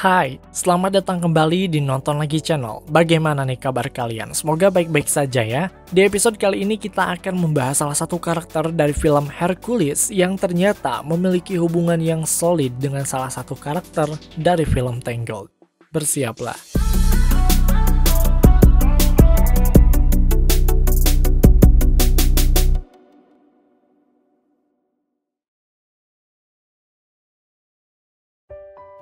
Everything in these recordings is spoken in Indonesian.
Hai, selamat datang kembali di Nonton Lagi Channel. Bagaimana nih kabar kalian? Semoga baik-baik saja ya. Di episode kali ini kita akan membahas salah satu karakter dari film Hercules yang ternyata memiliki hubungan yang solid dengan salah satu karakter dari film Tangled. Bersiaplah.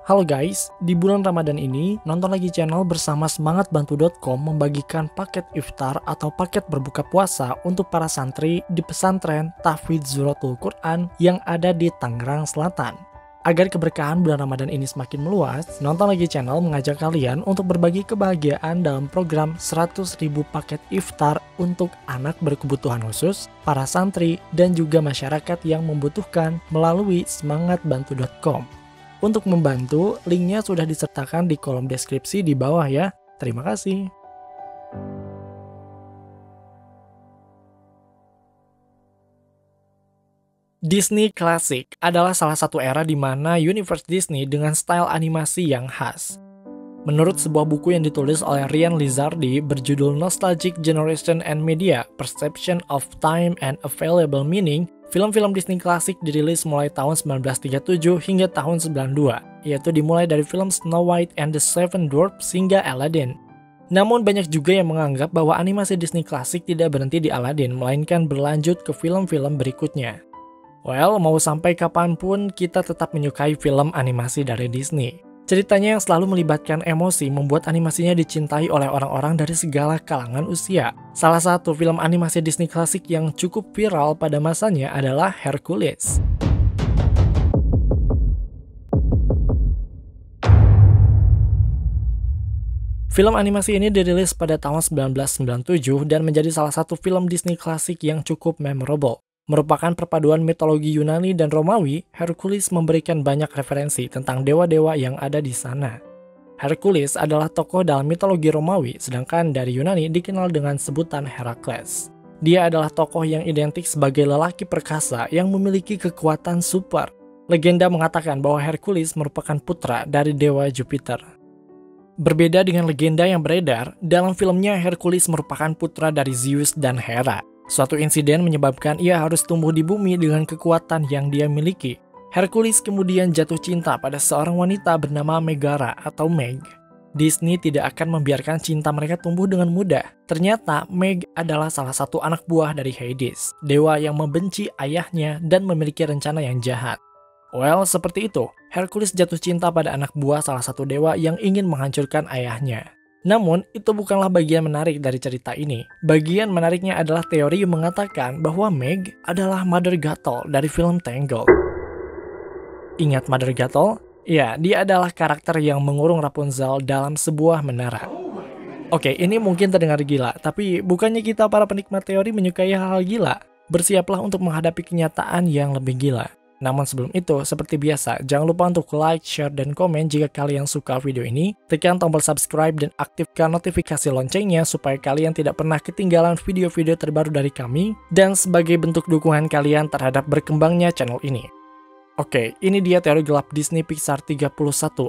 Halo guys, di bulan Ramadan ini, Nonton Lagi Channel bersama semangatbantu.com membagikan paket iftar atau paket berbuka puasa untuk para santri di pesantren Tahfidz Zuratul Quran yang ada di Tangerang Selatan. Agar keberkahan bulan Ramadan ini semakin meluas, Nonton Lagi Channel mengajak kalian untuk berbagi kebahagiaan dalam program 100.000 paket iftar untuk anak berkebutuhan khusus, para santri, dan juga masyarakat yang membutuhkan melalui semangatbantu.com. Untuk membantu, linknya sudah disertakan di kolom deskripsi di bawah ya. Terima kasih. Disney Classic adalah salah satu era di mana universe Disney dengan style animasi yang khas. Menurut sebuah buku yang ditulis oleh Rian Lizardi berjudul Nostalgic Generation and Media, Perception of Time and Available Meaning, film-film Disney klasik dirilis mulai tahun 1937 hingga tahun 92, yaitu dimulai dari film Snow White and the Seven Dwarfs hingga Aladdin. Namun banyak juga yang menganggap bahwa animasi Disney klasik tidak berhenti di Aladdin, melainkan berlanjut ke film-film berikutnya. Well, mau sampai kapanpun kita tetap menyukai film animasi dari Disney. Ceritanya yang selalu melibatkan emosi membuat animasinya dicintai oleh orang-orang dari segala kalangan usia. Salah satu film animasi Disney klasik yang cukup viral pada masanya adalah Hercules. Film animasi ini dirilis pada tahun 1997 dan menjadi salah satu film Disney klasik yang cukup memorable. Merupakan perpaduan mitologi Yunani dan Romawi, Hercules memberikan banyak referensi tentang dewa-dewa yang ada di sana. Hercules adalah tokoh dalam mitologi Romawi, sedangkan dari Yunani dikenal dengan sebutan Herakles. Dia adalah tokoh yang identik sebagai lelaki perkasa yang memiliki kekuatan super. Legenda mengatakan bahwa Hercules merupakan putra dari dewa Jupiter. Berbeda dengan legenda yang beredar, dalam filmnya Hercules merupakan putra dari Zeus dan Hera. Suatu insiden menyebabkan ia harus tumbuh di bumi dengan kekuatan yang dia miliki. Hercules kemudian jatuh cinta pada seorang wanita bernama Megara atau Meg. Disney tidak akan membiarkan cinta mereka tumbuh dengan mudah. Ternyata Meg adalah salah satu anak buah dari Hades, dewa yang membenci ayahnya dan memiliki rencana yang jahat. Well, seperti itu. Hercules jatuh cinta pada anak buah salah satu dewa yang ingin menghancurkan ayahnya. Namun, itu bukanlah bagian menarik dari cerita ini. Bagian menariknya adalah teori yang mengatakan bahwa Meg adalah Mother Gothel dari film Tangled. Ingat Mother Gothel? Ya, dia adalah karakter yang mengurung Rapunzel dalam sebuah menara. Oke, ini mungkin terdengar gila, tapi bukannya kita para penikmat teori menyukai hal-hal gila? Bersiaplah untuk menghadapi kenyataan yang lebih gila. Namun sebelum itu, seperti biasa, jangan lupa untuk like, share, dan komen jika kalian suka video ini. Tekan tombol subscribe dan aktifkan notifikasi loncengnya supaya kalian tidak pernah ketinggalan video-video terbaru dari kami dan sebagai bentuk dukungan kalian terhadap berkembangnya channel ini. Oke, ini dia teori gelap Disney Pixar 31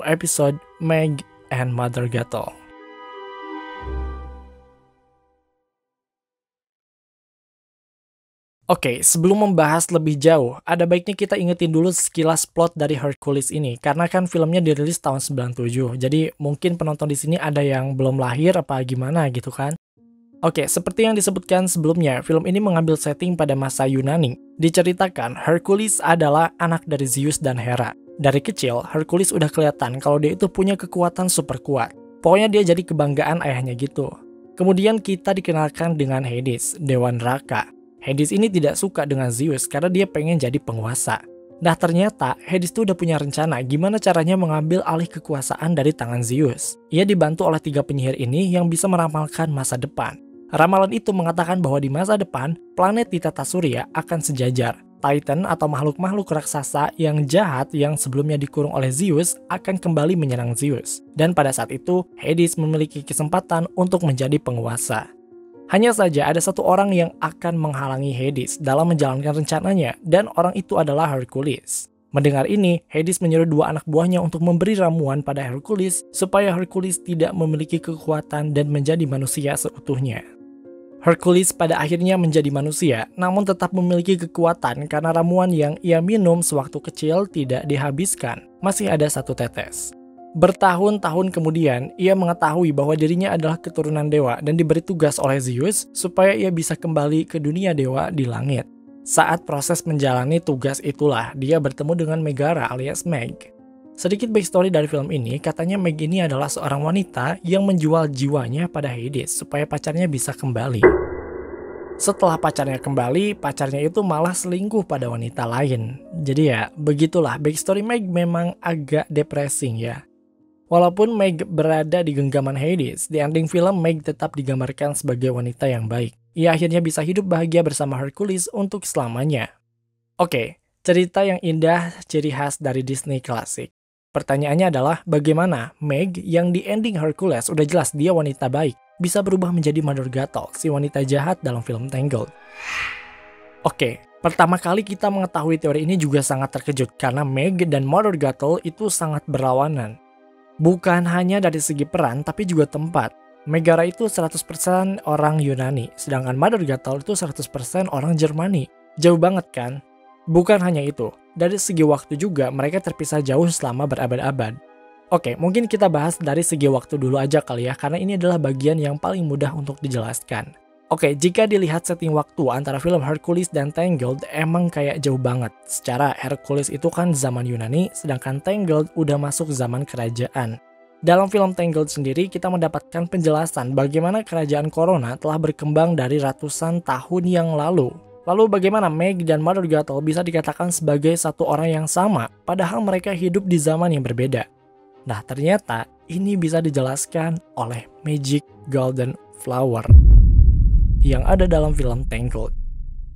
episode Meg and Mother Gothel. Oke, sebelum membahas lebih jauh, ada baiknya kita ingetin dulu sekilas plot dari Hercules ini, karena kan filmnya dirilis tahun 97, jadi mungkin penonton di sini ada yang belum lahir apa gimana gitu kan. Oke, seperti yang disebutkan sebelumnya, film ini mengambil setting pada masa Yunani. Diceritakan, Hercules adalah anak dari Zeus dan Hera. Dari kecil, Hercules udah kelihatan kalau dia itu punya kekuatan super kuat. Pokoknya dia jadi kebanggaan ayahnya gitu. Kemudian kita dikenalkan dengan Hades, dewa neraka. Hades ini tidak suka dengan Zeus karena dia pengen jadi penguasa. Nah ternyata Hades tuh udah punya rencana gimana caranya mengambil alih kekuasaan dari tangan Zeus. Ia dibantu oleh 3 penyihir ini yang bisa meramalkan masa depan. Ramalan itu mengatakan bahwa di masa depan, planet di tata surya akan sejajar. Titan atau makhluk-makhluk raksasa yang jahat yang sebelumnya dikurung oleh Zeus akan kembali menyerang Zeus. Dan pada saat itu, Hades memiliki kesempatan untuk menjadi penguasa. Hanya saja ada satu orang yang akan menghalangi Hades dalam menjalankan rencananya, dan orang itu adalah Hercules. Mendengar ini, Hades menyuruh dua anak buahnya untuk memberi ramuan pada Hercules supaya Hercules tidak memiliki kekuatan dan menjadi manusia seutuhnya. Hercules pada akhirnya menjadi manusia, namun tetap memiliki kekuatan karena ramuan yang ia minum sewaktu kecil tidak dihabiskan, masih ada satu tetes. Bertahun-tahun kemudian, ia mengetahui bahwa dirinya adalah keturunan dewa dan diberi tugas oleh Zeus supaya ia bisa kembali ke dunia dewa di langit. Saat proses menjalani tugas itulah, dia bertemu dengan Megara alias Meg. Sedikit backstory dari film ini, katanya Meg ini adalah seorang wanita yang menjual jiwanya pada Hades supaya pacarnya bisa kembali. Setelah pacarnya kembali, pacarnya itu malah selingkuh pada wanita lain. Jadi ya, begitulah backstory Meg memang agak depressing ya. Walaupun Meg berada di genggaman Hades, di ending film Meg tetap digambarkan sebagai wanita yang baik. Ia akhirnya bisa hidup bahagia bersama Hercules untuk selamanya. Oke, cerita yang indah ciri khas dari Disney klasik. Pertanyaannya adalah bagaimana Meg yang di ending Hercules udah jelas dia wanita baik, bisa berubah menjadi Mother Gothel, si wanita jahat dalam film Tangled. Oke, pertama kali kita mengetahui teori ini juga sangat terkejut karena Meg dan Mother Gothel itu sangat berlawanan. Bukan hanya dari segi peran tapi juga tempat. Megara itu 100% orang Yunani, sedangkan Mother Gothel itu 100% orang Jermani. Jauh banget kan? Bukan hanya itu, dari segi waktu juga mereka terpisah jauh selama berabad-abad. Oke, mungkin kita bahas dari segi waktu dulu aja kali ya, karena ini adalah bagian yang paling mudah untuk dijelaskan. Oke, jika dilihat setting waktu antara film Hercules dan Tangled emang kayak jauh banget. Secara Hercules itu kan zaman Yunani, sedangkan Tangled udah masuk zaman kerajaan. Dalam film Tangled sendiri, kita mendapatkan penjelasan bagaimana kerajaan Corona telah berkembang dari ratusan tahun yang lalu. Lalu bagaimana Meg dan Mother Gothel bisa dikatakan sebagai satu orang yang sama, padahal mereka hidup di zaman yang berbeda. Nah, ternyata ini bisa dijelaskan oleh Magic Golden Flower yang ada dalam film Tangled.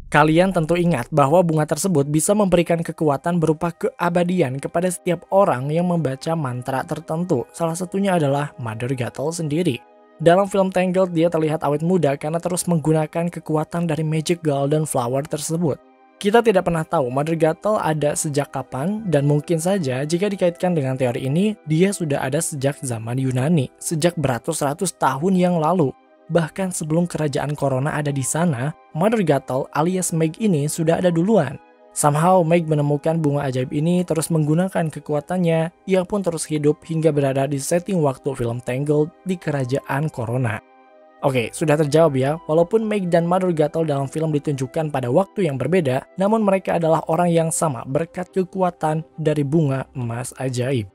Kalian tentu ingat bahwa bunga tersebut bisa memberikan kekuatan berupa keabadian kepada setiap orang yang membaca mantra tertentu. Salah satunya adalah Mother Gothel sendiri. Dalam film Tangled dia terlihat awet muda karena terus menggunakan kekuatan dari Magic Golden Flower tersebut. Kita tidak pernah tahu Mother Gothel ada sejak kapan, dan mungkin saja jika dikaitkan dengan teori ini, dia sudah ada sejak zaman Yunani, sejak beratus-ratus tahun yang lalu. Bahkan sebelum kerajaan Corona ada di sana, Mother Gothel alias Meg ini sudah ada duluan. Somehow Meg menemukan bunga ajaib ini terus menggunakan kekuatannya, ia pun terus hidup hingga berada di setting waktu film Tangled di kerajaan Corona. Oke, sudah terjawab ya, walaupun Meg dan Mother Gothel dalam film ditunjukkan pada waktu yang berbeda, namun mereka adalah orang yang sama berkat kekuatan dari bunga emas ajaib.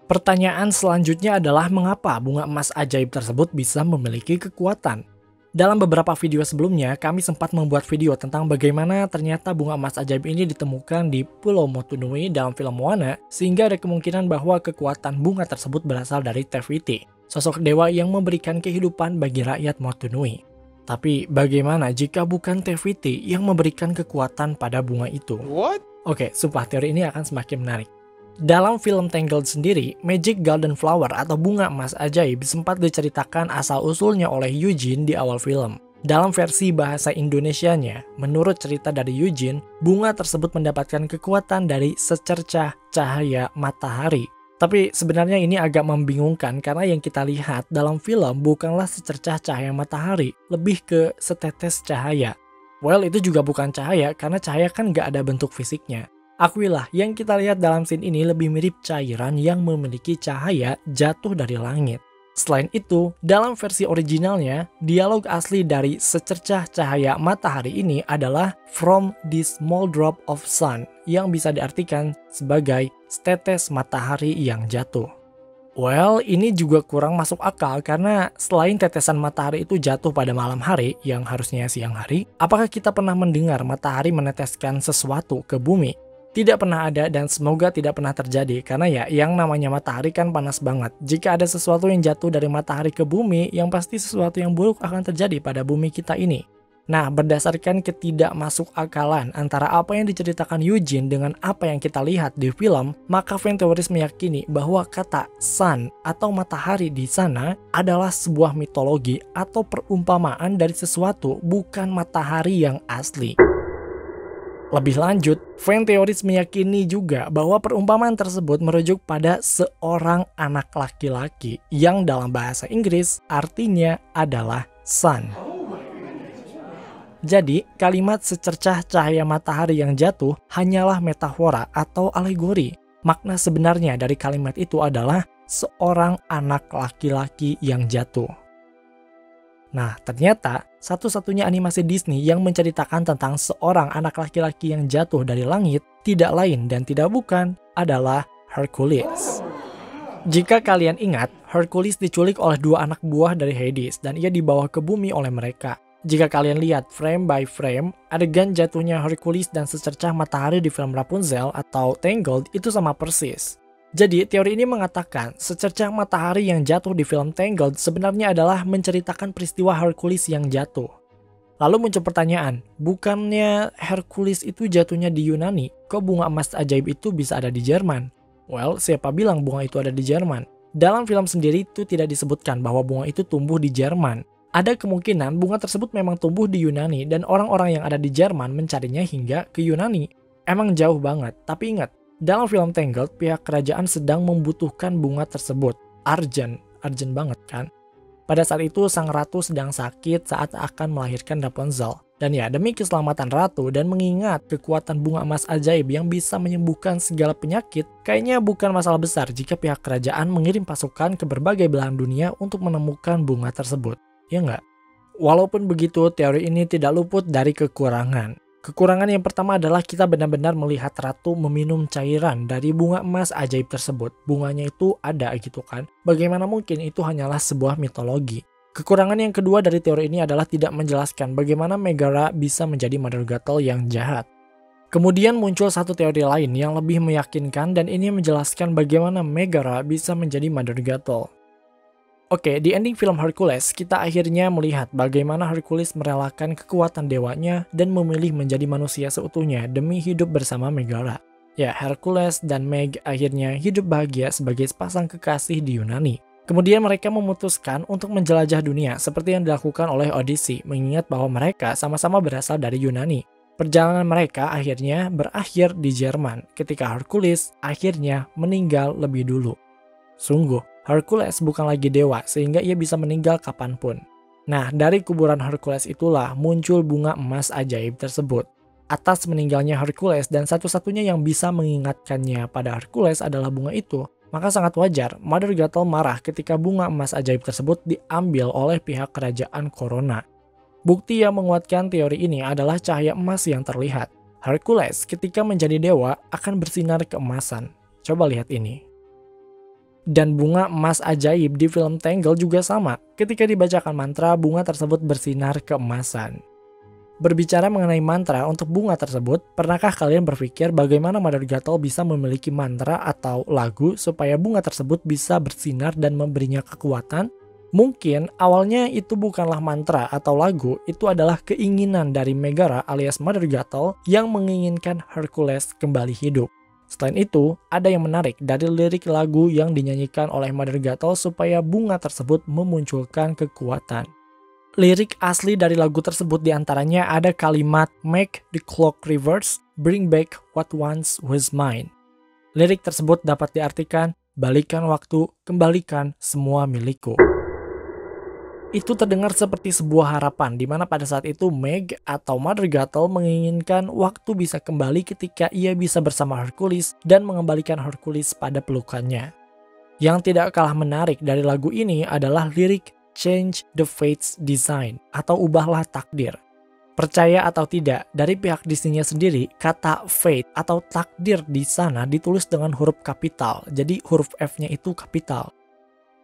Pertanyaan selanjutnya adalah mengapa bunga emas ajaib tersebut bisa memiliki kekuatan? Dalam beberapa video sebelumnya, kami sempat membuat video tentang bagaimana ternyata bunga emas ajaib ini ditemukan di Pulau Motunui dalam film Moana, sehingga ada kemungkinan bahwa kekuatan bunga tersebut berasal dari Te Fiti, sosok dewa yang memberikan kehidupan bagi rakyat Motunui. Tapi bagaimana jika bukan Te Fiti yang memberikan kekuatan pada bunga itu? What? Oke, sumpah teori ini akan semakin menarik. Dalam film Tangled sendiri, Magic Golden Flower atau bunga emas ajaib sempat diceritakan asal-usulnya oleh Eugene di awal film. Dalam versi bahasa Indonesianya, menurut cerita dari Eugene, bunga tersebut mendapatkan kekuatan dari secercah cahaya matahari. Tapi sebenarnya ini agak membingungkan karena yang kita lihat dalam film bukanlah secercah cahaya matahari, lebih ke setetes cahaya. Well, itu juga bukan cahaya karena cahaya kan nggak ada bentuk fisiknya. Akuilah, yang kita lihat dalam scene ini lebih mirip cairan yang memiliki cahaya jatuh dari langit. Selain itu, dalam versi originalnya, dialog asli dari secercah cahaya matahari ini adalah "From this small drop of sun", yang bisa diartikan sebagai setetes matahari yang jatuh. Well, ini juga kurang masuk akal karena selain tetesan matahari itu jatuh pada malam hari yang harusnya siang hari, apakah kita pernah mendengar matahari meneteskan sesuatu ke bumi? Tidak pernah ada dan semoga tidak pernah terjadi karena ya yang namanya matahari kan panas banget. Jika ada sesuatu yang jatuh dari matahari ke bumi, yang pasti sesuatu yang buruk akan terjadi pada bumi kita ini. Nah, berdasarkan ketidakmasukakalan antara apa yang diceritakan Eugene dengan apa yang kita lihat di film, maka fan teoris meyakini bahwa kata sun atau matahari di sana adalah sebuah mitologi atau perumpamaan dari sesuatu, bukan matahari yang asli. Lebih lanjut, fan teoris meyakini juga bahwa perumpamaan tersebut merujuk pada seorang anak laki-laki yang dalam bahasa Inggris artinya adalah sun. Jadi, kalimat secercah cahaya matahari yang jatuh hanyalah metafora atau alegori. Makna sebenarnya dari kalimat itu adalah seorang anak laki-laki yang jatuh. Nah, ternyata satu-satunya animasi Disney yang menceritakan tentang seorang anak laki-laki yang jatuh dari langit tidak lain dan tidak bukan adalah Hercules. Jika kalian ingat, Hercules diculik oleh dua anak buah dari Hades dan ia dibawa ke bumi oleh mereka. Jika kalian lihat frame by frame, adegan jatuhnya Hercules dan secercah matahari di film Rapunzel atau Tangled itu sama persis. Jadi, teori ini mengatakan secercah matahari yang jatuh di film Tangled sebenarnya adalah menceritakan peristiwa Hercules yang jatuh. Lalu muncul pertanyaan, bukannya Hercules itu jatuhnya di Yunani? Kok bunga emas ajaib itu bisa ada di Jerman? Well, siapa bilang bunga itu ada di Jerman? Dalam film sendiri itu tidak disebutkan bahwa bunga itu tumbuh di Jerman. Ada kemungkinan bunga tersebut memang tumbuh di Yunani dan orang-orang yang ada di Jerman mencarinya hingga ke Yunani. Emang jauh banget, tapi ingat, dalam film Tangled, pihak kerajaan sedang membutuhkan bunga tersebut. Urgent banget kan? Pada saat itu, sang ratu sedang sakit saat akan melahirkan Rapunzel. Dan ya, demi keselamatan ratu dan mengingat kekuatan bunga emas ajaib yang bisa menyembuhkan segala penyakit, kayaknya bukan masalah besar jika pihak kerajaan mengirim pasukan ke berbagai belahan dunia untuk menemukan bunga tersebut. Ya nggak? Walaupun begitu, teori ini tidak luput dari kekurangan. Kekurangan yang pertama adalah kita benar-benar melihat ratu meminum cairan dari bunga emas ajaib tersebut. Bunganya itu ada gitu kan. Bagaimana mungkin itu hanyalah sebuah mitologi. Kekurangan yang kedua dari teori ini adalah tidak menjelaskan bagaimana Megara bisa menjadi Mother Gothel yang jahat. Kemudian muncul satu teori lain yang lebih meyakinkan dan ini menjelaskan bagaimana Megara bisa menjadi Mother Gothel. Oke, di ending film Hercules, kita akhirnya melihat bagaimana Hercules merelakan kekuatan dewanya dan memilih menjadi manusia seutuhnya demi hidup bersama Megara. Ya, Hercules dan Meg akhirnya hidup bahagia sebagai sepasang kekasih di Yunani. Kemudian mereka memutuskan untuk menjelajah dunia seperti yang dilakukan oleh Odyssey, mengingat bahwa mereka sama-sama berasal dari Yunani. Perjalanan mereka akhirnya berakhir di Jerman ketika Hercules akhirnya meninggal lebih dulu. Sungguh, Hercules bukan lagi dewa sehingga ia bisa meninggal kapanpun. Nah, dari kuburan Hercules itulah muncul bunga emas ajaib tersebut. Atas meninggalnya Hercules dan satu-satunya yang bisa mengingatkannya pada Hercules adalah bunga itu, maka sangat wajar Mother Gothel marah ketika bunga emas ajaib tersebut diambil oleh pihak kerajaan Corona. Bukti yang menguatkan teori ini adalah cahaya emas yang terlihat. Hercules ketika menjadi dewa akan bersinar keemasan. Coba lihat ini. Dan bunga emas ajaib di film Tangled juga sama. Ketika dibacakan mantra, bunga tersebut bersinar keemasan. Berbicara mengenai mantra untuk bunga tersebut, pernahkah kalian berpikir bagaimana Mother Gothel bisa memiliki mantra atau lagu supaya bunga tersebut bisa bersinar dan memberinya kekuatan? Mungkin awalnya itu bukanlah mantra atau lagu, itu adalah keinginan dari Megara alias Mother Gothel yang menginginkan Hercules kembali hidup. Selain itu, ada yang menarik dari lirik lagu yang dinyanyikan oleh Mother Gothel supaya bunga tersebut memunculkan kekuatan. Lirik asli dari lagu tersebut diantaranya ada kalimat "Make the clock reverse, bring back what once was mine". Lirik tersebut dapat diartikan, balikan waktu, kembalikan semua milikku. Itu terdengar seperti sebuah harapan di mana pada saat itu Meg atau Mother Gothel menginginkan waktu bisa kembali ketika ia bisa bersama Hercules dan mengembalikan Hercules pada pelukannya. Yang tidak kalah menarik dari lagu ini adalah lirik "Change the fate's design" atau ubahlah takdir. Percaya atau tidak, dari pihak Disney-nya sendiri, kata fate atau takdir di sana ditulis dengan huruf kapital, jadi huruf F-nya itu kapital.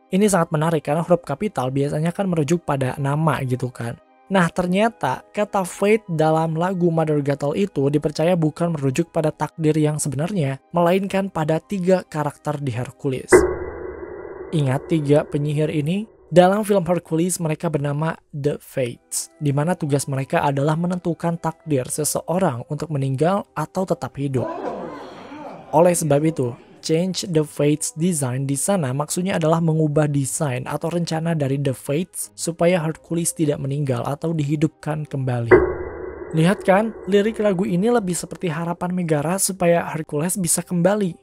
Ini sangat menarik karena huruf kapital biasanya kan merujuk pada nama gitu kan. Nah ternyata kata fate dalam lagu Mother Gothel itu dipercaya bukan merujuk pada takdir yang sebenarnya, melainkan pada 3 karakter di Hercules. Ingat 3 penyihir ini? Dalam film Hercules mereka bernama The Fates, di mana tugas mereka adalah menentukan takdir seseorang untuk meninggal atau tetap hidup. Oleh sebab itu, change the fate's design di sana maksudnya adalah mengubah desain atau rencana dari The Fates supaya Hercules tidak meninggal atau dihidupkan kembali. Lihat kan, lirik lagu ini lebih seperti harapan Megara supaya Hercules bisa kembali.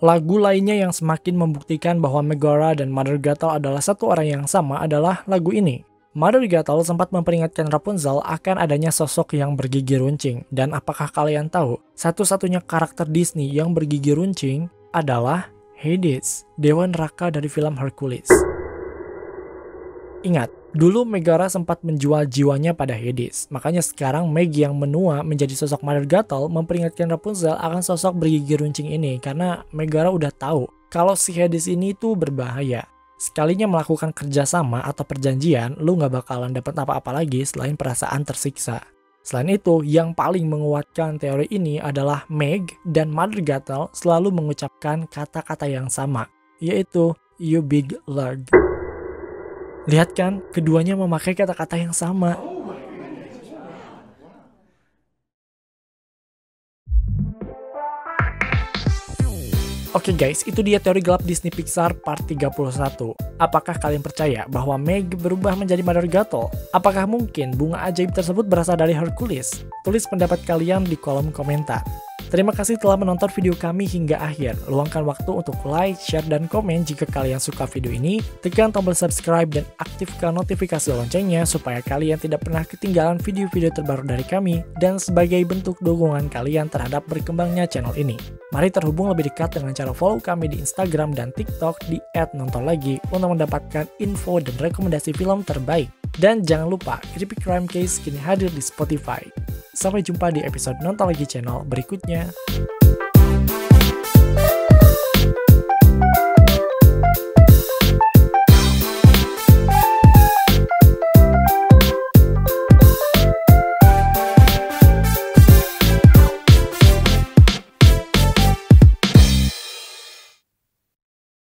Lagu lainnya yang semakin membuktikan bahwa Megara dan Mother Gothel adalah satu orang yang sama adalah lagu ini. Mother Gothel sempat memperingatkan Rapunzel akan adanya sosok yang bergigi runcing. Dan apakah kalian tahu, satu-satunya karakter Disney yang bergigi runcing adalah Hades, dewa neraka dari film Hercules. Ingat, dulu Megara sempat menjual jiwanya pada Hades, makanya sekarang Meg yang menua menjadi sosok Mother Gothel memperingatkan Rapunzel akan sosok bergigi runcing ini karena Megara udah tahu kalau si Hades ini tuh berbahaya. Sekalinya melakukan kerjasama atau perjanjian, lu nggak bakalan dapat apa-apa lagi selain perasaan tersiksa. Selain itu, yang paling menguatkan teori ini adalah Meg dan Mother Gothel selalu mengucapkan kata-kata yang sama, yaitu "You big lug". Lihat kan, keduanya memakai kata-kata yang sama. Oke guys, itu dia teori gelap Disney Pixar part 31. Apakah kalian percaya bahwa Meg berubah menjadi Mother Gothel? Apakah mungkin bunga ajaib tersebut berasal dari Hercules? Tulis pendapat kalian di kolom komentar. Terima kasih telah menonton video kami hingga akhir. Luangkan waktu untuk like, share, dan komen jika kalian suka video ini. Tekan tombol subscribe dan aktifkan notifikasi loncengnya supaya kalian tidak pernah ketinggalan video-video terbaru dari kami dan sebagai bentuk dukungan kalian terhadap berkembangnya channel ini. Mari terhubung lebih dekat dengan cara follow kami di Instagram dan TikTok di @nontonlagi untuk mendapatkan info dan rekomendasi film terbaik. Dan jangan lupa, Creepy Crime Case kini hadir di Spotify. Sampai jumpa di episode Nonton Lagi channel berikutnya.